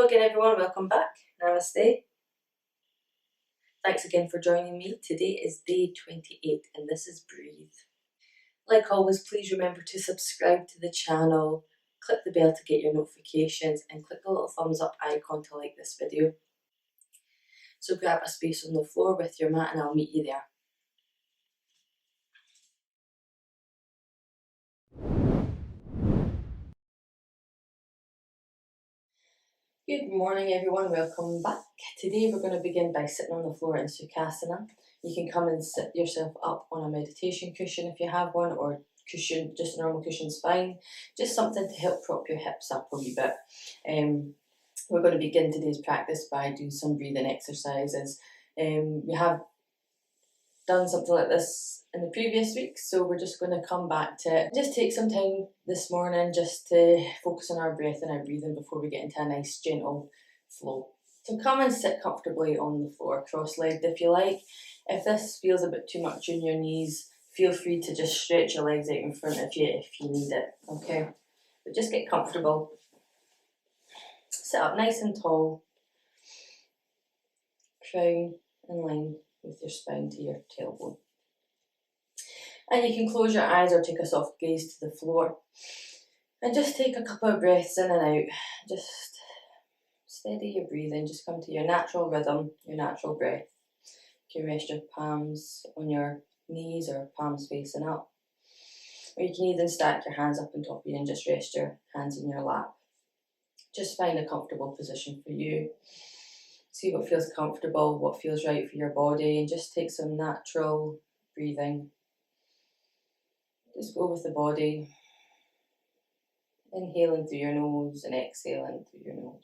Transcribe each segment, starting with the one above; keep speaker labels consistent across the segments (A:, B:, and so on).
A: Hello again everyone, welcome back. Namaste. Thanks again for joining me. Today is day 28 and this is Breathe. Like always, please remember to subscribe to the channel, click the bell to get your notifications and click the little thumbs up icon to like this video. So grab a space on the floor with your mat and I'll meet you there. Good morning everyone, welcome back. Today we're going to begin by sitting on the floor in Sukhasana. You can come and sit yourself up on a meditation cushion if you have one, or cushion, just a normal cushion's fine. Just something to help prop your hips up a wee bit. We're going to begin today's practice by doing some breathing exercises. We have done something like this in the previous week, so we're just going to come back to it. Just take some time this morning just to focus on our breath and our breathing before we get into a nice gentle flow. So come and sit comfortably on the floor, cross-legged if you like. If this feels a bit too much on your knees, feel free to just stretch your legs out in front of you if you need it, okay? But just get comfortable. Sit up nice and tall. Crown in line with your spine to your tailbone. And you can close your eyes or take a soft gaze to the floor. And just take a couple of breaths in and out. Just steady your breathing. Just come to your natural rhythm, your natural breath. You can rest your palms on your knees or palms facing up. Or you can even stack your hands up on top of you and just rest your hands in your lap. Just find a comfortable position for you. See what feels comfortable, what feels right for your body, and just take some natural breathing. Just go with the body. Inhaling through your nose and exhaling through your nose.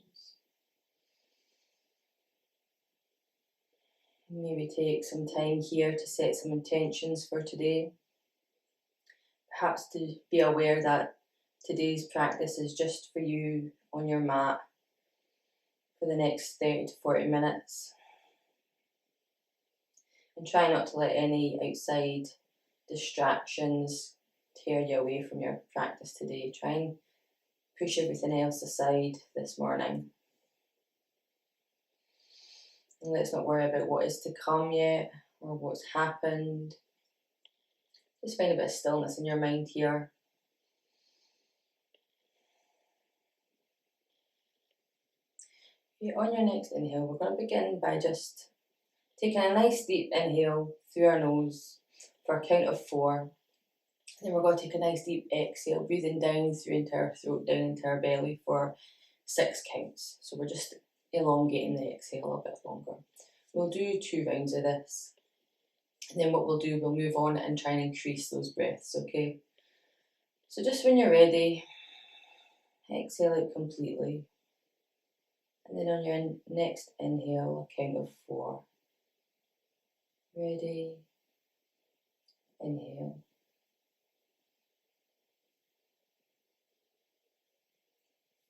A: Maybe take some time here to set some intentions for today. Perhaps to be aware that today's practice is just for you on your mat for the next 30 to 40 minutes. And try not to let any outside distractions tear you away from your practice today. Try and push everything else aside this morning. And let's not worry about what is to come yet or what's happened. Just find a bit of stillness in your mind here. On your next inhale, we're going to begin by just taking a nice deep inhale through our nose for a count of 4. Then we're going to take a nice deep exhale, breathing down through into our throat, down into our belly for 6 counts. So we're just elongating the exhale a bit longer. We'll do 2 rounds of this. And then what we'll do, we'll move on and try and increase those breaths, okay? So just when you're ready, exhale out completely. And then on your next inhale, a count of 4. Ready, inhale.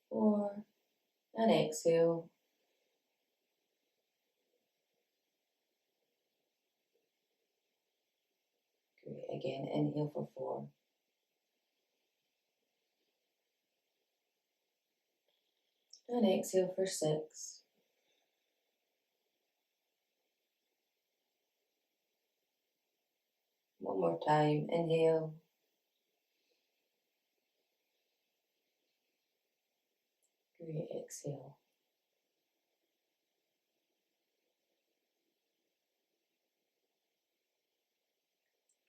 A: 4, and exhale. Great, again, inhale for 4. And exhale for 6. One more time, inhale. Great, exhale.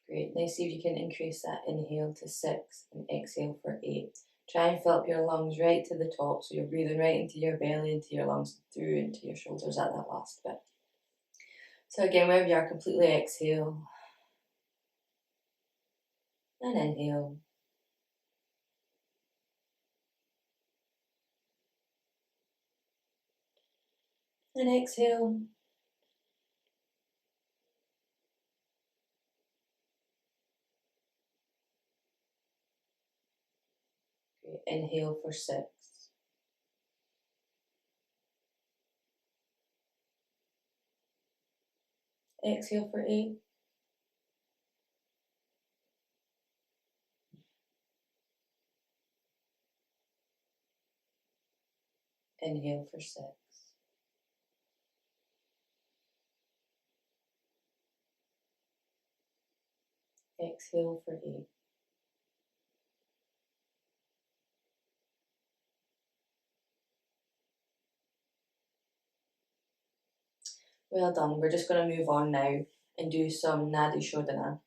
A: Great, now see if you can increase that inhale to 6 and exhale for 8. Try and fill up your lungs right to the top, so you're breathing right into your belly, into your lungs, through into your shoulders at that last bit. So again, wherever you are, completely exhale. And inhale. And exhale. Great. Inhale for 6. Exhale for 8. Inhale for 6. Exhale for 8. Well done. We're just going to move on now and do some Nadi Shodhana.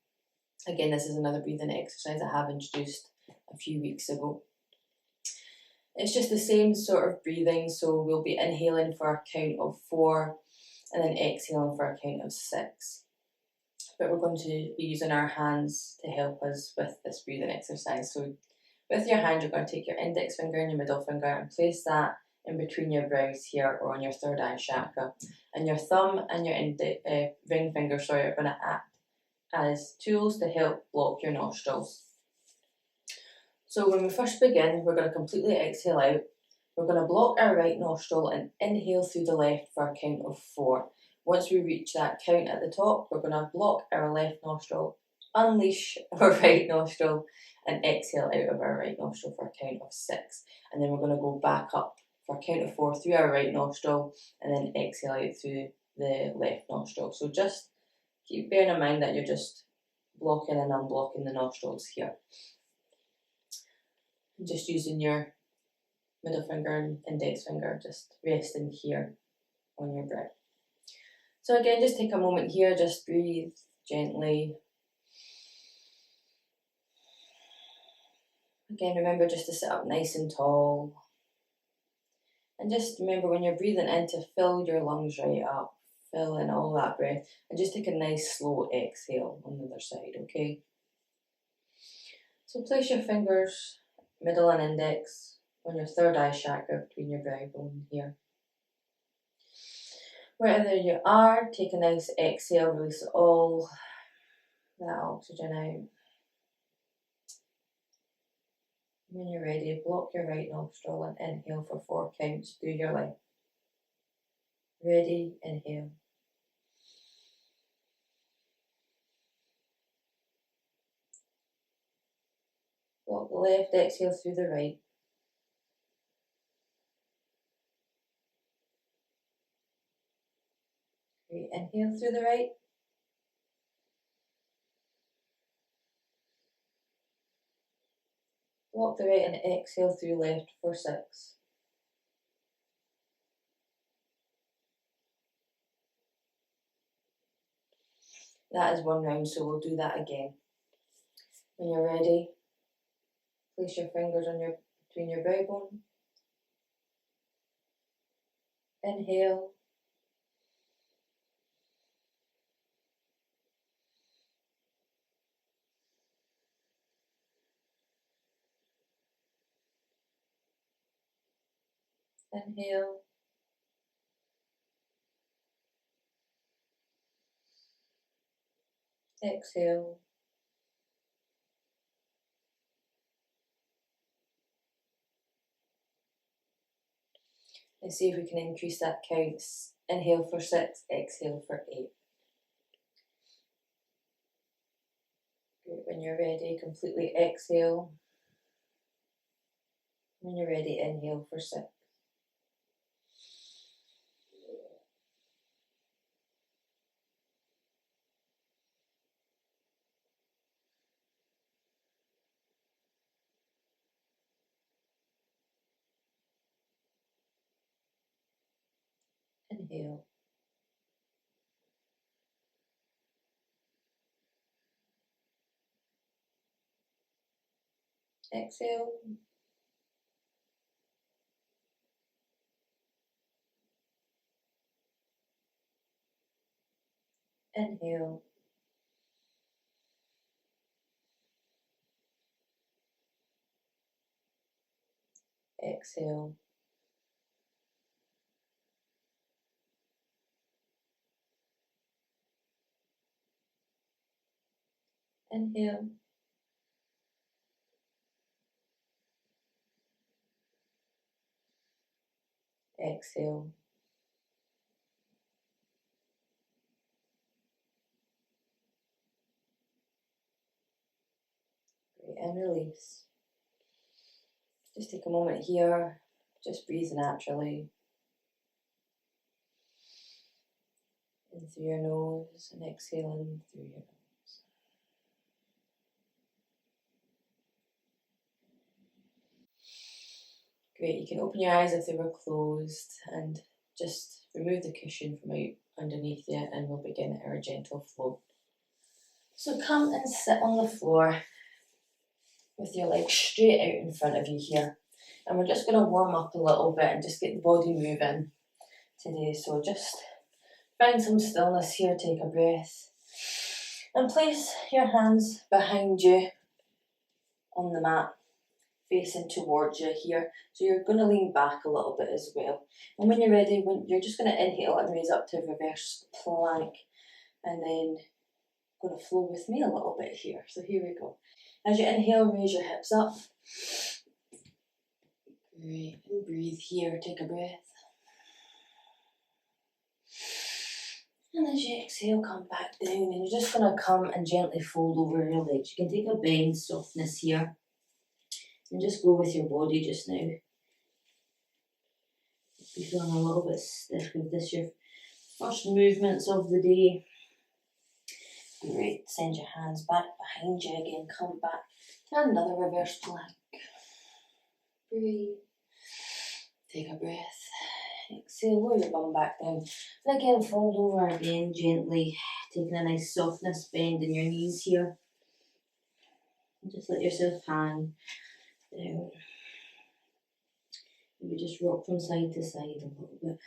A: Again, this is another breathing exercise I have introduced a few weeks ago. It's just the same sort of breathing, so we'll be inhaling for a count of 4 and then exhaling for a count of 6. But we're going to be using our hands to help us with this breathing exercise. So with your hand, you're going to take your index finger and your middle finger and place that in between your brows here or on your third eye chakra. And your thumb and your ring finger are going to act as tools to help block your nostrils. So when we first begin, we're going to completely exhale out. We're going to block our right nostril and inhale through the left for a count of 4. Once we reach that count at the top, we're going to block our left nostril, unleash our right nostril, and exhale out of our right nostril for a count of 6. And then we're going to go back up for a count of 4 through our right nostril, and then exhale out through the left nostril. So just keep bearing in mind that you're just blocking and unblocking the nostrils here. And just using your middle finger and index finger, just resting here on your brow. So again, just take a moment here, just breathe gently. Again, remember just to sit up nice and tall. And just remember when you're breathing in to fill your lungs right up, fill in all that breath, and just take a nice slow exhale on the other side, okay? So place your fingers, middle and index, on your third eye chakra between your brow bone here. Wherever you are, take a nice exhale, release all that oxygen out. When you're ready, block your right nostril and inhale for 4 counts through your left. Ready, inhale. Block the left, exhale through the right. Great, inhale through the right. Block the right and exhale through left for 6. That is 1 round, so we'll do that again. When you're ready, place your fingers between your brow bone. Inhale. Inhale. Exhale. And see if we can increase that count. Inhale for 6, exhale for 8. Great. When you're ready, completely exhale. When you're ready, inhale for 6. Inhale. Exhale. Inhale. Exhale. Inhale. Exhale. Great. And release. Just take a moment here Just breathe naturally. In through your nose and exhaling through your nose. Great, you can open your eyes if they were closed and just remove the cushion from out underneath you and we'll begin our gentle flow. So come and sit on the floor with your legs straight out in front of you here. And we're just going to warm up a little bit and just get the body moving today. So just find some stillness here, take a breath. And place your hands behind you on the mat, facing towards you here. So you're going to lean back a little bit as well. And when you're ready, you're just going to inhale and raise up to reverse plank. And then going to flow with me a little bit here. So here we go. As you inhale, raise your hips up. Great. And breathe here. Take a breath. And as you exhale, come back down. And you're just going to come and gently fold over your legs. You can take a bend, softness here. And just go with your body just now. If you're feeling a little bit stiff with this, your first movements of the day. Great. Send your hands back behind you again. Come back to another reverse plank. Breathe. Take a breath. Exhale, lower your bum back down. And again, fold over again gently. Taking a nice softness bend in your knees here. And just let yourself hang down. Maybe just rock from side to side a little bit.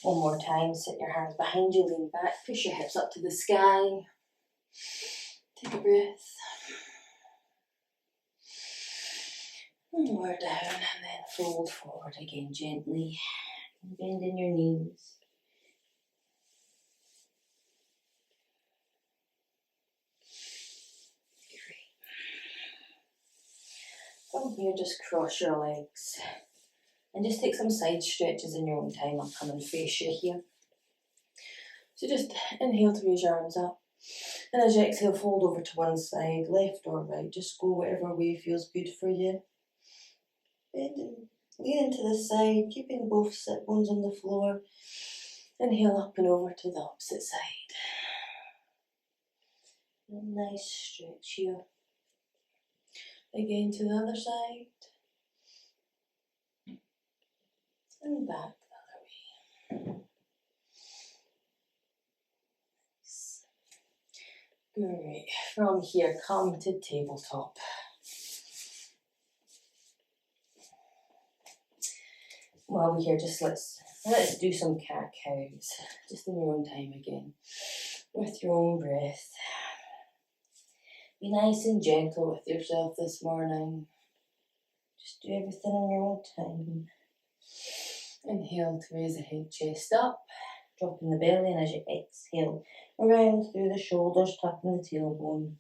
A: One more time, sit your hands behind you, lean back, push your hips up to the sky. Take a breath. And lower down and then fold forward again gently. And bend in your knees. Great. From here, just cross your legs. And just take some side stretches in your own time. I'll come and face you here. So just inhale to raise your arms up. And as you exhale, fold over to one side, left or right. Just go whatever way feels good for you. Bend and lean into the side, keeping both sit bones on the floor. Inhale up and over to the opposite side. A nice stretch here. Again to the other side. And back the other way. Nice. Great. From here, come to tabletop. While we're here, just let's do some cat-cows, just in your own time again, with your own breath. Be nice and gentle with yourself this morning. Just do everything in your own time. Inhale to raise the head, chest up, dropping the belly, and as you exhale, around through the shoulders, tucking the tailbone.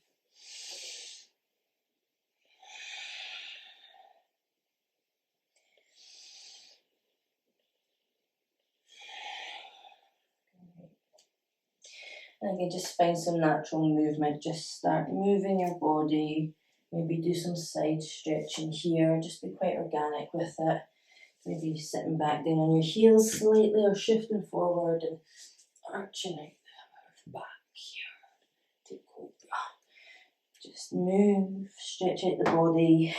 A: And again, just find some natural movement. Just start moving your body. Maybe do some side stretching here. Just be quite organic with it. Maybe sitting back down on your heels slightly or shifting forward and arching out the back here. Take cobra. Just move, stretch out the body.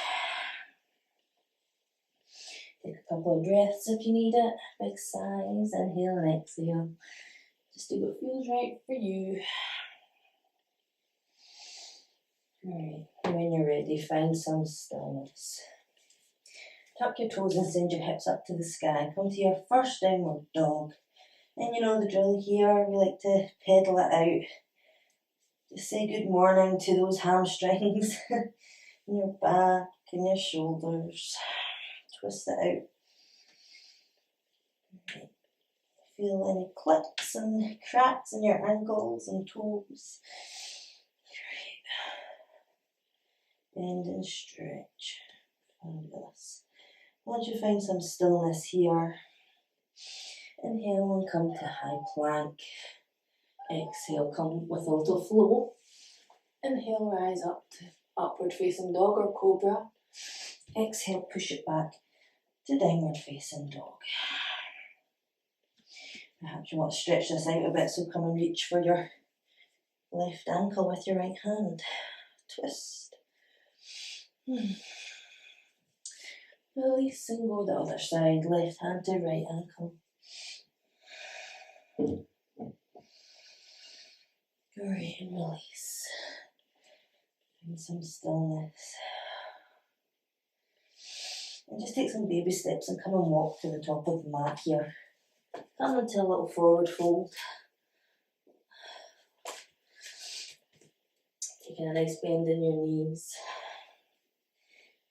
A: Take a couple of breaths if you need it. Big sighs, inhale and exhale. Just do what feels right for you. Alright, when you're ready, find some stillness. Tuck your toes and send your hips up to the sky. Come to your first downward dog. And you know the drill here, we like to pedal it out. Just say good morning to those hamstrings and your back and your shoulders. Twist it out. Right. Feel any clicks and cracks in your ankles and toes. Right. Bend and stretch. Fabulous. Once you find some stillness here, inhale and come to high plank. Exhale, come with a little flow. Inhale, rise up to upward facing dog or cobra. Exhale, push it back to downward facing dog. Perhaps you want to stretch this out a bit, so come and reach for your left ankle with your right hand. Twist. Release and go the other side, left hand to right ankle. Great, and release. And some stillness. And just take some baby steps and come and walk to the top of the mat here. Come into a little forward fold. Taking a nice bend in your knees.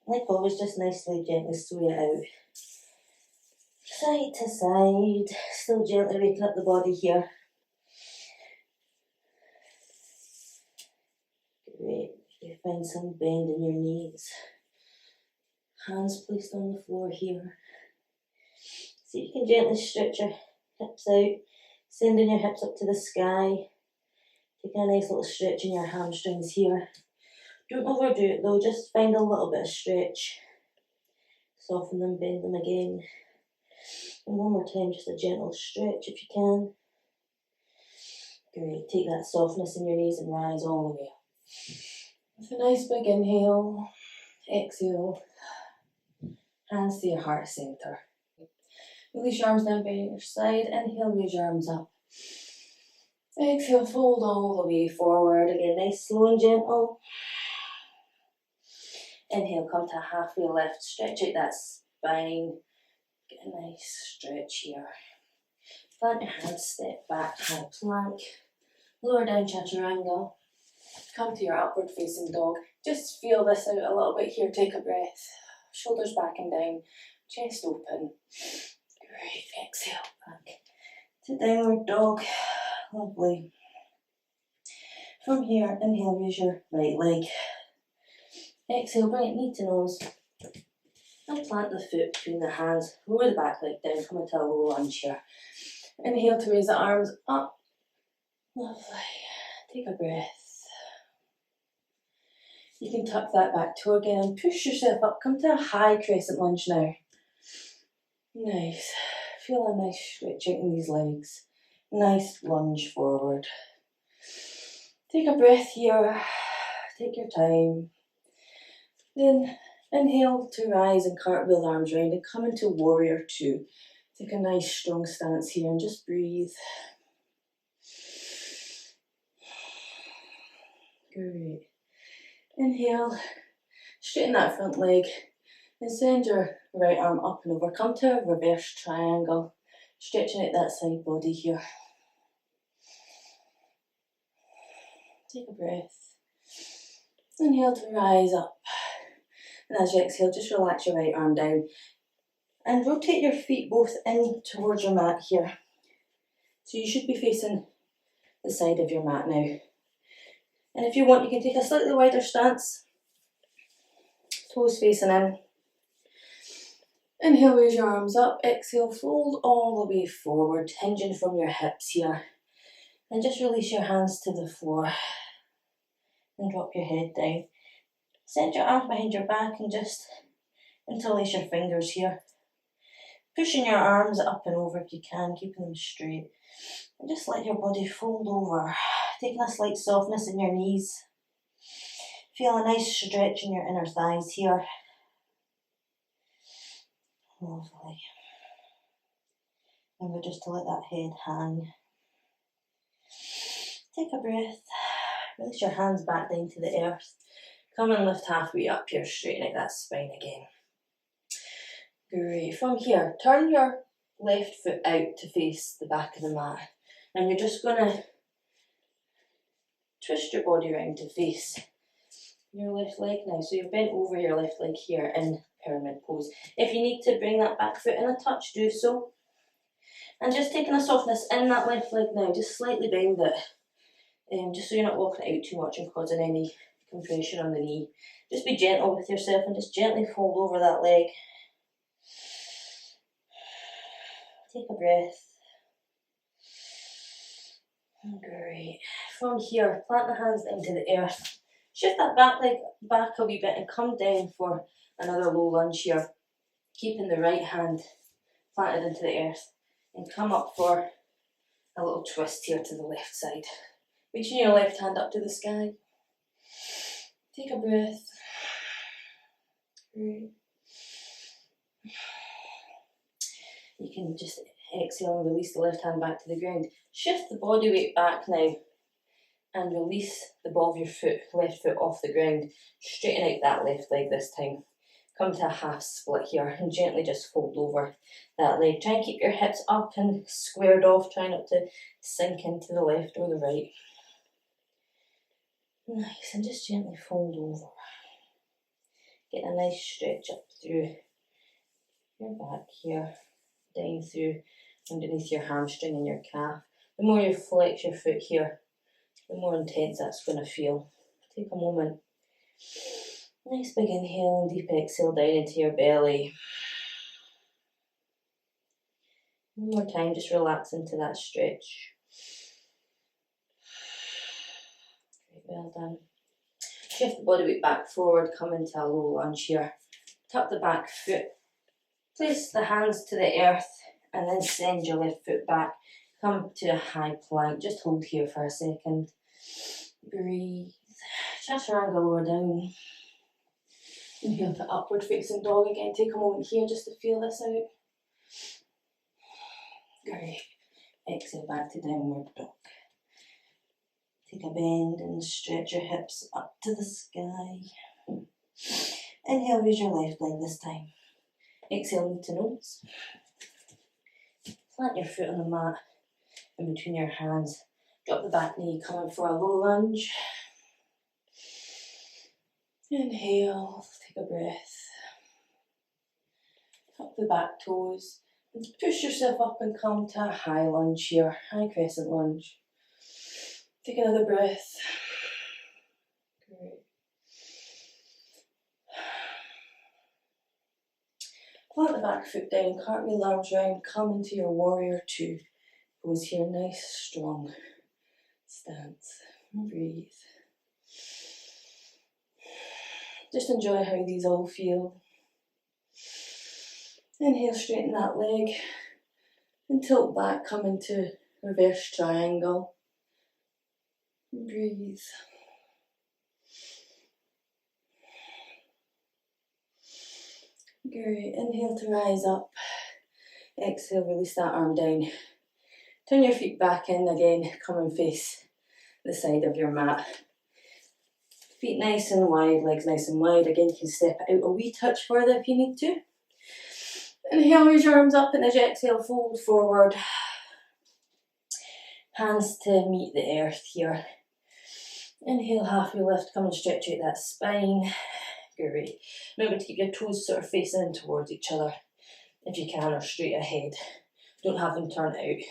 A: Like always, just nicely, gently sway it out. Side to side, still gently waking up the body here. Great, you find some bend in your knees. Hands placed on the floor here. So you can gently stretch your hips out, sending your hips up to the sky. Taking a nice little stretch in your hamstrings here. Don't overdo it though, just find a little bit of stretch. Soften them, bend them again. And one more time, just a gentle stretch if you can. Great, take that softness in your knees and rise all the way up. With a nice big inhale, exhale, hands to your heart centre. Release your arms down by your side, inhale, raise your arms up. Exhale, fold all the way forward. Again, nice, slow and gentle. Inhale, come to halfway lift, stretch out that spine. Get a nice stretch here. Plant your hands, step back, high plank. Lower down, chaturanga. Come to your upward facing dog. Just feel this out a little bit here. Take a breath. Shoulders back and down. Chest open. Great. Exhale, back to downward dog. Lovely. From here, inhale, raise your right leg. Exhale, bring it knee to nose. And plant the foot between the hands. Lower the back leg down. Come into a low lunge here. Inhale to raise the arms up. Lovely. Take a breath. You can tuck that back toe again and push yourself up. Come to a high crescent lunge now. Nice. Feel a nice stretch out in these legs. Nice lunge forward. Take a breath here. Take your time. Then inhale to rise and cartwheel the arms round and come into warrior two. Take a nice strong stance here and just breathe. Great. Inhale, straighten that front leg and send your right arm up and over. Come to a reverse triangle, stretching out that side body here. Take a breath. Inhale to rise up. And as you exhale, just relax your right arm down. And rotate your feet both in towards your mat here. So you should be facing the side of your mat now. And if you want, you can take a slightly wider stance. Toes facing in. Inhale, raise your arms up. Exhale, fold all the way forward, hinging from your hips here. And just release your hands to the floor. And drop your head down. Send your arms behind your back and just interlace your fingers here. Pushing your arms up and over if you can, keeping them straight. And just let your body fold over. Taking a slight softness in your knees. Feel a nice stretch in your inner thighs here. Lovely. Remember just to let that head hang. Take a breath. Release your hands back down to the earth. Come and lift halfway up here, straighten out that spine again. Great. From here, turn your left foot out to face the back of the mat. And you're just going to twist your body around to face your left leg now. So you've bent over your left leg here in pyramid pose. If you need to bring that back foot in a touch, do so. And just taking a softness in that left leg now, just slightly bend it. Just so you're not walking it out too much and causing any compression on the knee. Just be gentle with yourself and just gently fold over that leg. Take a breath. Great. From here, plant the hands down to the earth. Shift that back leg back a wee bit and come down for another low lunge here, keeping the right hand planted into the earth, and come up for a little twist here to the left side. Reaching your left hand up to the sky. Take a breath. Great. You can just exhale and release the left hand back to the ground. Shift the body weight back now and release the ball of your foot, left foot off the ground. Straighten out that left leg this time. Come to a half split here and gently just fold over that leg. Try and keep your hips up and squared off. Try not to sink into the left or the right. Nice, and just gently fold over. Get a nice stretch up through your back here, down through underneath your hamstring and your calf. The more you flex your foot here, the more intense that's going to feel. Take a moment. Nice big inhale and deep exhale down into your belly. One more time, just relax into that stretch. Well done. Shift the body weight back forward, come into a low lunge here. Tuck the back foot. Place the hands to the earth and then send your left foot back. Come to a high plank. Just hold here for a second. Breathe. Chaturanga lower down. Inhale to upward facing dog again. Take a moment here just to feel this out. Great. Exhale back to downward dog. Take a bend and stretch your hips up to the sky. Inhale, raise your left leg this time. Exhale, knee to nose. Plant your foot on the mat in between your hands. Drop the back knee, coming for a low lunge. Inhale, take a breath. Tuck the back toes. And push yourself up and come to a high lunge here, high crescent lunge. Take another breath. Great. Plant the back foot down, cartwheel arms round, come into your warrior two. Pose here, nice, strong stance. And breathe. Just enjoy how these all feel. Inhale, straighten that leg. And tilt back, come into reverse triangle. Breathe. Great. Inhale to rise up. Exhale, release that arm down. Turn your feet back in again. Come and face the side of your mat. Feet nice and wide, legs nice and wide. Again, you can step out a wee touch further if you need to. Inhale, raise your arms up, and as you exhale, fold forward. Hands to meet the earth here. Inhale, halfway lift, come and stretch out that spine. Great. Remember to keep your toes sort of facing in towards each other, if you can, or straight ahead. Don't have them turn out.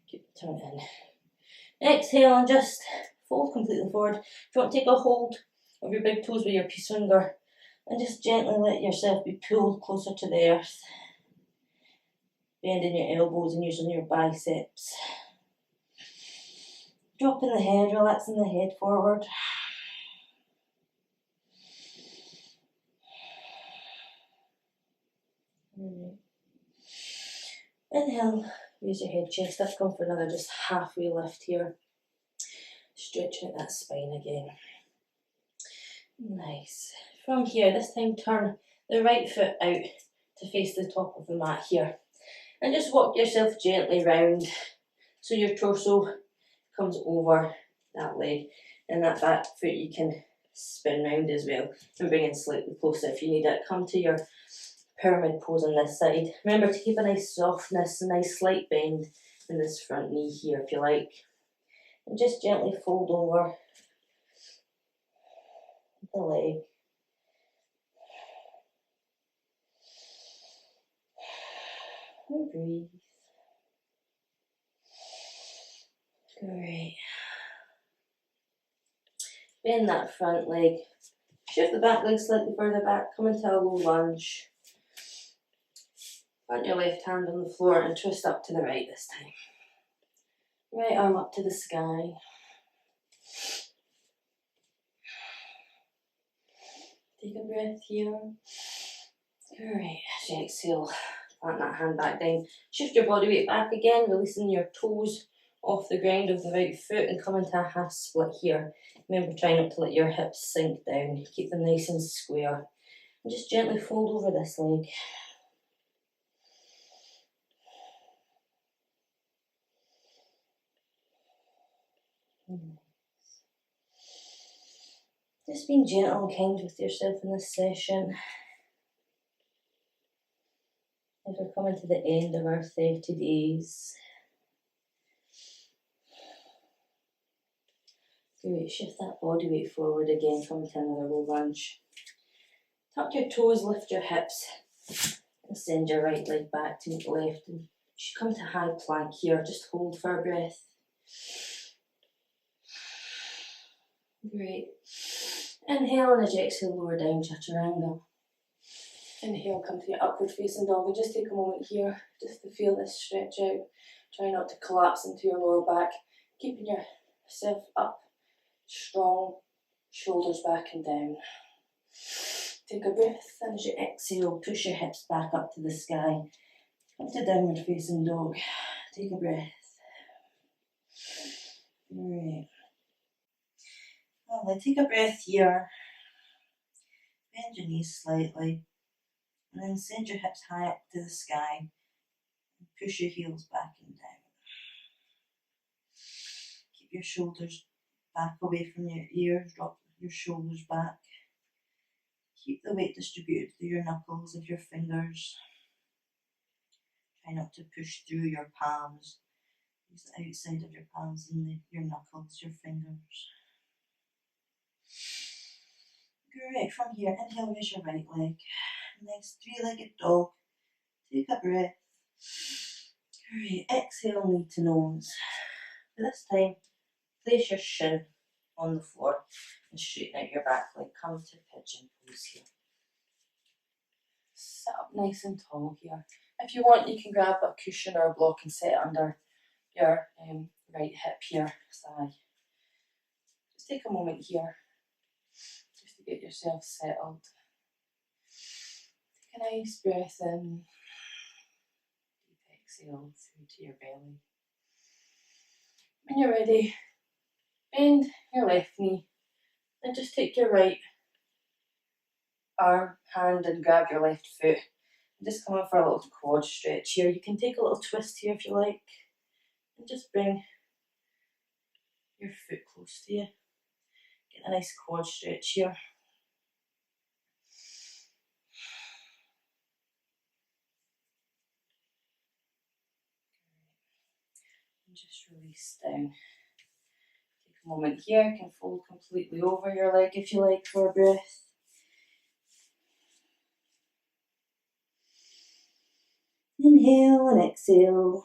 A: Keep it turned in. Exhale and just fold completely forward. If you want to take a hold of your big toes with your peace finger, and just gently let yourself be pulled closer to the earth. Bending your elbows and using your biceps. Dropping the head, relaxing the head forward. Inhale, raise your head, chest up, come for another just halfway lift here. Stretching out that spine again. Nice. From here, this time turn the right foot out to face the top of the mat here. And just walk yourself gently round so your torso comes over that leg. And that back foot you can spin round as well and bring in slightly closer if you need it. Come to your pyramid pose on this side. Remember to keep a nice softness, a nice slight bend in this front knee here if you like. And just gently fold over the leg. And breathe. Great. Bend that front leg. Shift the back leg slightly further back. Come into a low lunge. Plant your left hand on the floor and twist up to the right this time. Right arm up to the sky. Take a breath here. Great. As you exhale, plant that hand back down. Shift your body weight back again, releasing your toes off the ground of the right foot and come into a half split here. Remember, try not to let your hips sink down. Keep them nice and square. And just gently fold over this leg. Just being gentle and kind with yourself in this session. As we're coming to the end of our 30 days. Great, shift that body weight forward again, come to another low lunge. Tuck your toes, lift your hips, and send your right leg back to meet the left. And you should come to high plank here, just hold for a breath. Great. Inhale, and as you exhale, lower down, chaturanga. Inhale, come to your upward facing dog, and just take a moment here just to feel this stretch out. Try not to collapse into your lower back, keeping yourself up, strong, shoulders back and down. Take a breath, and as you exhale, push your hips back up to the sky. Come to downward facing dog. Take a breath. Great. Lovely. Take a breath here. Bend your knees slightly. And then send your hips high up to the sky. And push your heels back and down. Keep your shoulders back away from your ears. Drop your shoulders back. Keep the weight distributed through your knuckles of your fingers. Try not to push through your palms. Use the outside of your palms and your knuckles, your fingers. Great. From here, inhale, raise your right leg. Nice three-legged dog. Take a breath. Great. Exhale, knee to nose. This time, place your shin on the floor and straighten out your back leg. Come to pigeon pose here. Sit up nice and tall here. If you want, you can grab a cushion or a block and set it under your right hip here, thigh. Just take a moment here just to get yourself settled. Take a nice breath in. Deep exhale through to your belly. When you're ready, bend your left knee and just take your right arm, hand and grab your left foot. And just come in for a little quad stretch here. You can take a little twist here if you like. And just bring your foot close to you. Get a nice quad stretch here. And just release down. Take a moment here. You can fold completely over your leg if you like for a breath. Inhale and exhale.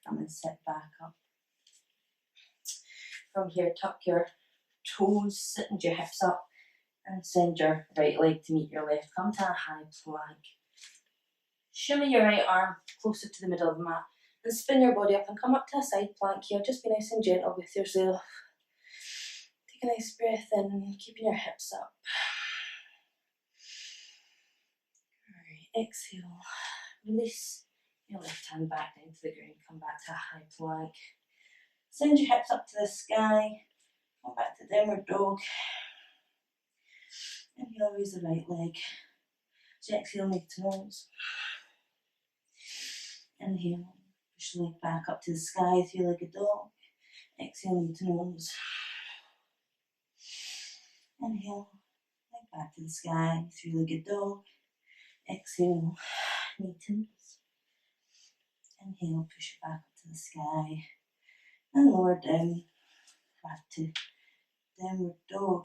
A: Come and sit back up. From here, tuck your toes, sit into your hips up, and send your right leg to meet your left. Come to a high plank. Shimmy your right arm closer to the middle of the mat, and spin your body up and come up to a side plank here. Just be nice and gentle with yourself. Take a nice breath in, keeping your hips up. Alright, exhale. Release your left hand back down to the ground. Come back to a high plank. Send your hips up to the sky. Come back to downward dog. Inhale, raise the right leg. So exhale, knee to nose. Inhale, push the leg back up to the sky, three-legged dog. Exhale, knee to nose. Inhale, leg back to the sky, three-legged dog. Exhale, knee to nose. Inhale, push it back up to the sky. And lower down, back to downward dog.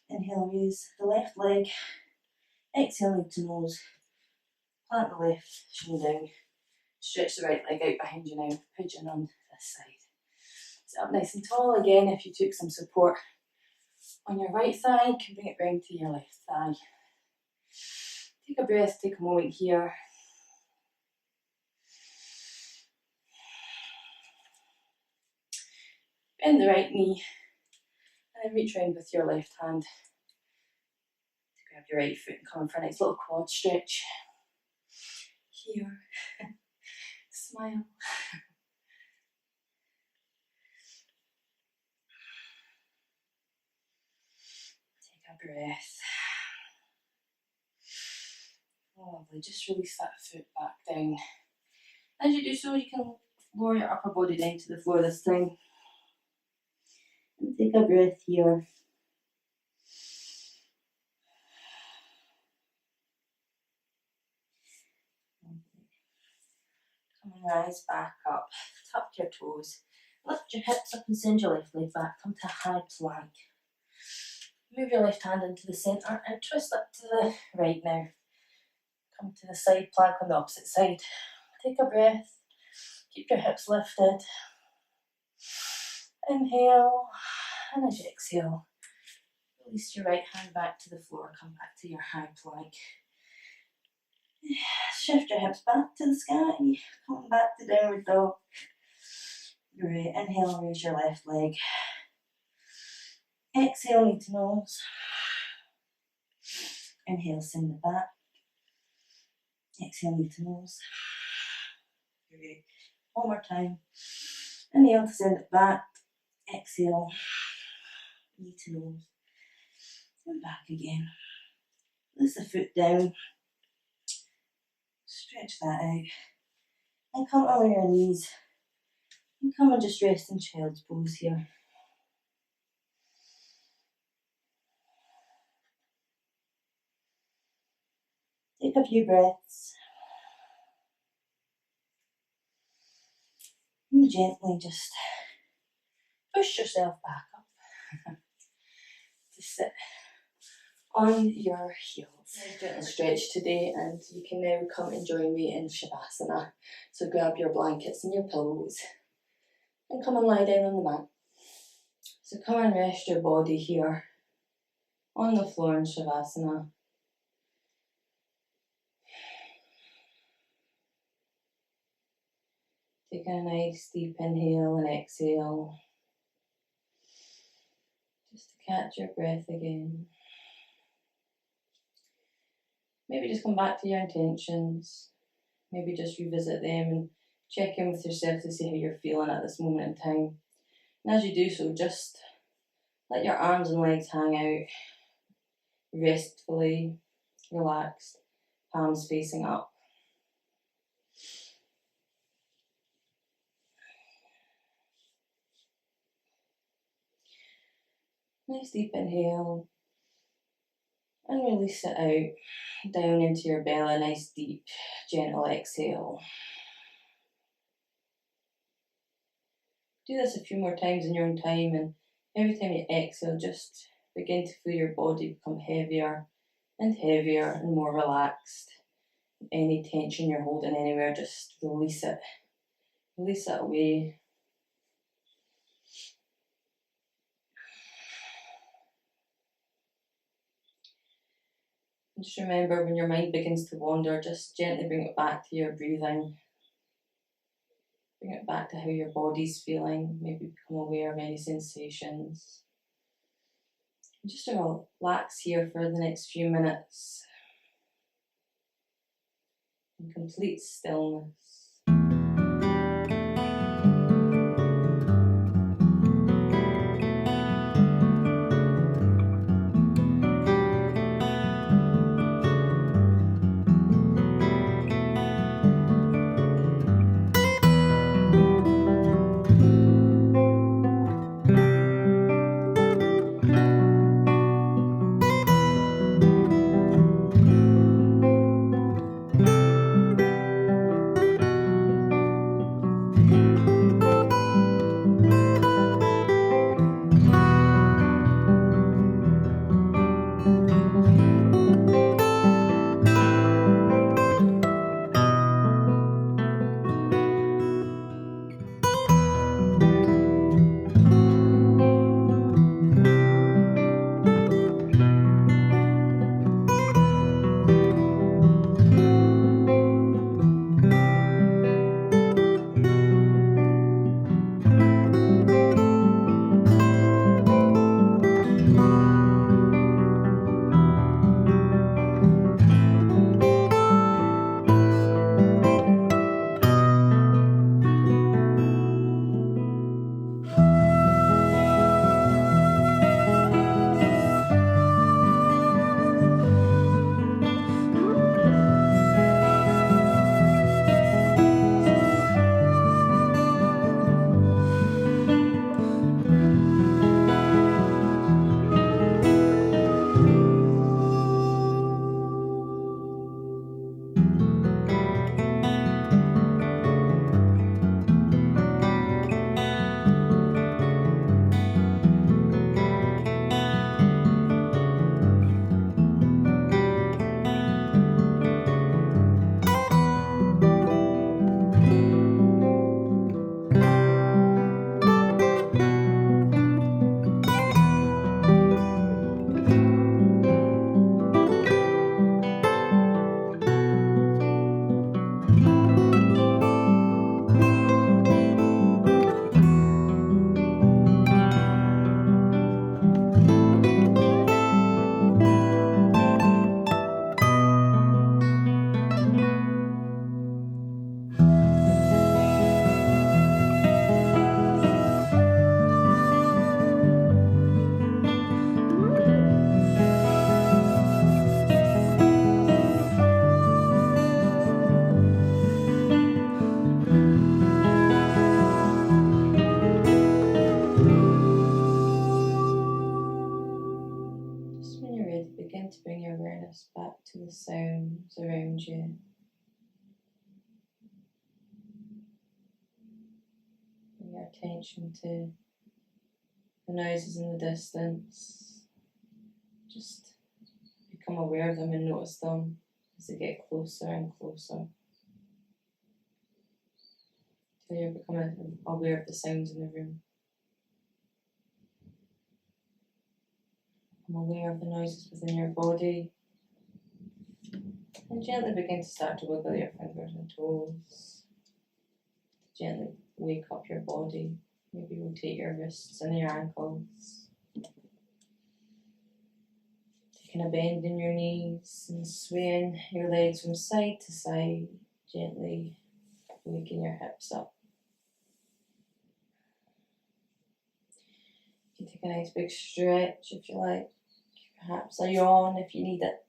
A: Inhale, raise the left leg. Exhale, knee to nose. Plant the left shin down. Stretch the right leg out behind you now. Pigeon on this side. Sit up nice and tall again. If you took some support on your right thigh, you can bring it round to your left thigh. Take a breath, take a moment here. Bend the right knee and then reach around with your left hand to grab your right foot and come in for a nice little quad stretch. Here. Smile. Take a breath. Lovely. Just release that foot back down. As you do so, you can lower your upper body down to the floor this time. And take a breath here. Come and rise back up. Tuck your toes. Lift your hips up and send your left leg back. Come to a high plank. Move your left hand into the centre and twist up to the right now. Come to the side plank on the opposite side. Take a breath. Keep your hips lifted. Inhale. And as you exhale, release your right hand back to the floor. Come back to your high plank. Shift your hips back to the sky. Come back to downward dog. Great. Inhale, raise your left leg. Exhale, knee to nose. Inhale, send it back. Exhale, knee to nose. Great. One more time. Inhale to send it back. Exhale, knee to nose. And back again. Release the foot down. Stretch that out. And come on your knees. And come and just rest in child's pose here. Take a few breaths. And gently just push yourself back up to sit on your heels. Gentle stretch today, and you can now come and join me in Shavasana. So grab your blankets and your pillows and come and lie down on the mat. So come and rest your body here on the floor in Shavasana. Take a nice deep inhale and exhale. Just to catch your breath again. Maybe just come back to your intentions. Maybe just revisit them and check in with yourself to see how you're feeling at this moment in time. And as you do so, just let your arms and legs hang out, restfully, relaxed, palms facing up. Nice deep inhale. And release it out, down into your belly, nice deep, gentle exhale. Do this a few more times in your own time, and every time you exhale, just begin to feel your body become heavier and heavier and more relaxed. Any tension you're holding anywhere, just release it. Release it away. Just remember, when your mind begins to wander, just gently bring it back to your breathing. Bring it back to how your body's feeling. Maybe become aware of any sensations. Just relax here for the next few minutes in complete stillness. Trying to bring your awareness back to the sounds around you. Bring your attention to the noises in the distance. Just become aware of them and notice them as they get closer and closer. Till you're becoming aware of the sounds in the room. I'm aware of the noises within your body. And gently begin to start to wiggle your fingers and toes. Gently wake up your body. Maybe rotate your wrists and your ankles. Taking a bend in your knees and swaying your legs from side to side. Gently waking your hips up. You can take a nice big stretch if you like. Perhaps a yawn if you need it.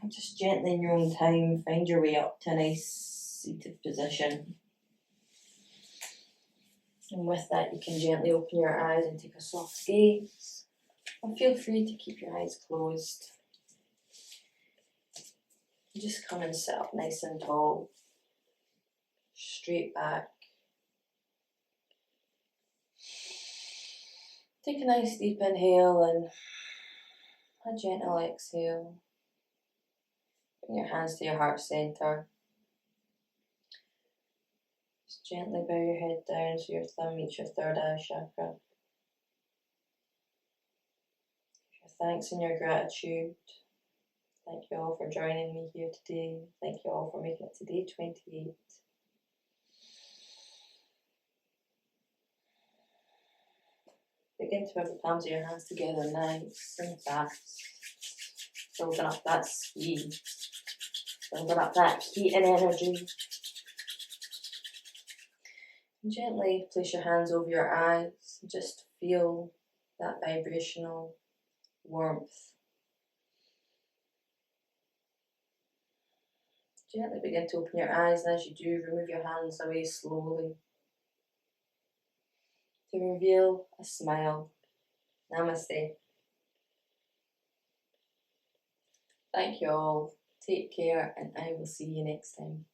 A: And just gently in your own time, find your way up to a nice seated position. And with that, you can gently open your eyes and take a soft gaze. And feel free to keep your eyes closed. And just come and sit up nice and tall. Straight back. Take a nice deep inhale and a gentle exhale. Bring your hands to your heart center. Just gently bow your head down so your thumb meets your third eye chakra. Your thanks and your gratitude. Thank you all for joining me here today. Thank you all for making it to day 28. Begin to move the palms of your hands together nice and fast. Building up that speed. Building up that heat and energy. And gently place your hands over your eyes and just feel that vibrational warmth. Gently begin to open your eyes, and as you do, remove your hands away slowly to reveal a smile. Namaste. Thank you all. Take care, and I will see you next time.